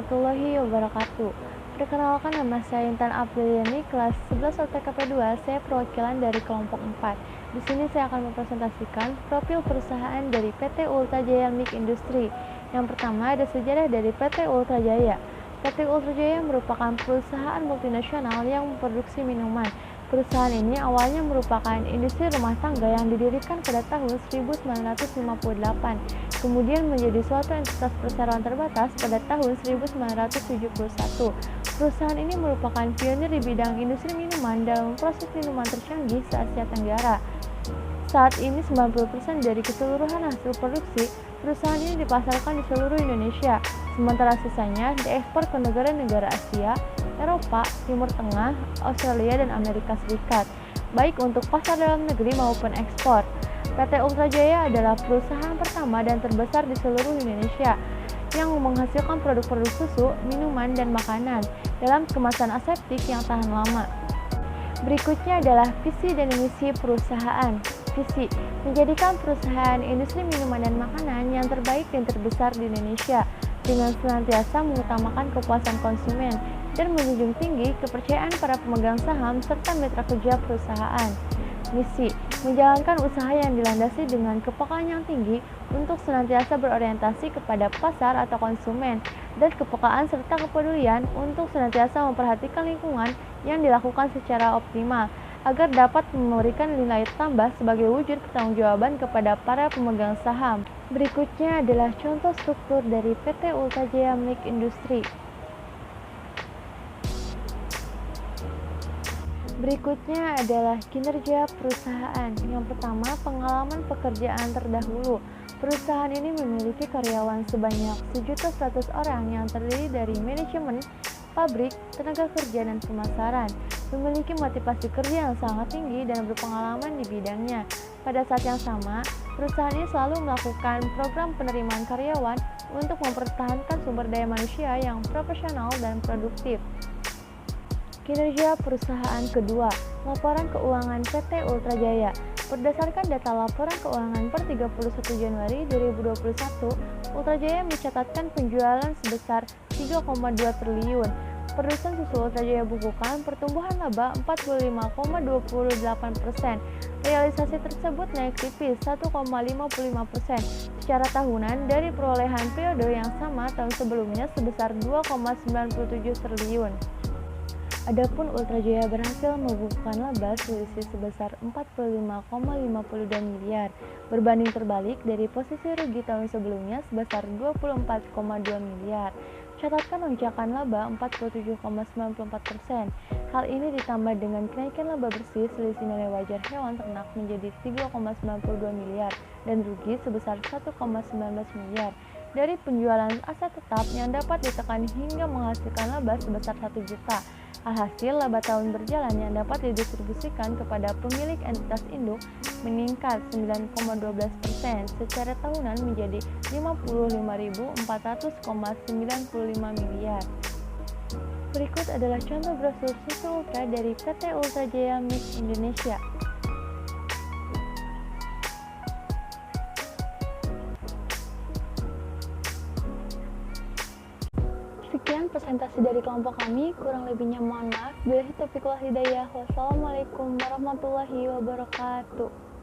warahmatullahi wabarakatuh. Perkenalkan, nama saya Intan Apriliani, kelas 11 OTKP 2. Saya perwakilan dari kelompok 4. Di sini saya akan mempresentasikan profil perusahaan dari PT Ultra Jaya Milk Industri. Yang pertama ada sejarah dari PT Ultra Jaya. PT Ultra Jaya merupakan perusahaan multinasional yang memproduksi minuman. Perusahaan ini awalnya merupakan industri rumah tangga yang didirikan pada tahun 1958, kemudian menjadi suatu entitas perseroan terbatas pada tahun 1971. Perusahaan ini merupakan pionir di bidang industri minuman dalam proses minuman tercanggih se-Asia Tenggara. Saat ini 90% dari keseluruhan hasil produksi perusahaan ini dipasarkan di seluruh Indonesia, sementara sisanya diekspor ke negara-negara Asia, Eropa, Timur Tengah, Australia, dan Amerika Serikat, baik untuk pasar dalam negeri maupun ekspor. PT Ultra Jaya adalah perusahaan pertama dan terbesar di seluruh Indonesia yang menghasilkan produk-produk susu, minuman, dan makanan dalam kemasan aseptik yang tahan lama. Berikutnya adalah visi dan misi perusahaan. Visi, menjadikan perusahaan industri minuman dan makanan yang terbaik dan terbesar di Indonesia dengan senantiasa mengutamakan kepuasan konsumen dan menjunjung tinggi kepercayaan para pemegang saham serta mitra kerja perusahaan. Misi, menjalankan usaha yang dilandasi dengan kepekaan yang tinggi untuk senantiasa berorientasi kepada pasar atau konsumen dan kepekaan serta kepedulian untuk senantiasa memperhatikan lingkungan yang dilakukan secara optimal agar dapat memberikan nilai tambah sebagai wujud pertanggungjawaban kepada para pemegang saham. Berikutnya adalah contoh struktur dari PT Ultra Jaya Milk Industri. Berikutnya adalah kinerja perusahaan. Yang pertama, pengalaman pekerjaan terdahulu. Perusahaan ini memiliki karyawan sebanyak 1.100 orang yang terdiri dari manajemen, pabrik, tenaga kerja, dan pemasaran. Memiliki motivasi kerja yang sangat tinggi dan berpengalaman di bidangnya. Pada saat yang sama, perusahaan ini selalu melakukan program penerimaan karyawan untuk mempertahankan sumber daya manusia yang profesional dan produktif. Kinerja perusahaan kedua, laporan keuangan PT Ultra Jaya. Berdasarkan data laporan keuangan per 31 Januari 2021, Ultra Jaya mencatatkan penjualan sebesar 3,2 triliun. Produsen susu Ultra Jaya bukukan pertumbuhan laba 45,28%. Realisasi tersebut naik tipis 1,55% secara tahunan dari perolehan periode yang sama tahun sebelumnya sebesar 2,97 triliun. Adapun Ultra Jaya berhasil membukukan laba selisih sebesar 45,52 miliar, berbanding terbalik dari posisi rugi tahun sebelumnya sebesar 24,2 miliar. Catatkan lonjakan laba 47,94%. Hal ini ditambah dengan kenaikan laba bersih selisih nilai wajar hewan ternak menjadi 3,92 miliar dan rugi sebesar 1,19 miliar. Dari penjualan aset tetap yang dapat ditekan hingga menghasilkan laba sebesar 1 juta. Alhasil, laba tahun berjalan yang dapat didistribusikan kepada pemilik entitas induk meningkat 9,12% secara tahunan menjadi 55.400,95 miliar. Berikut adalah contoh brosur susu Ultra dari PT Ultra Jaya Milk Indonesia. Sekian presentasi dari kelompok kami, kurang lebihnya mohon maaf. Billahi taufiq wal hidayah. Wassalamualaikum warahmatullahi wabarakatuh.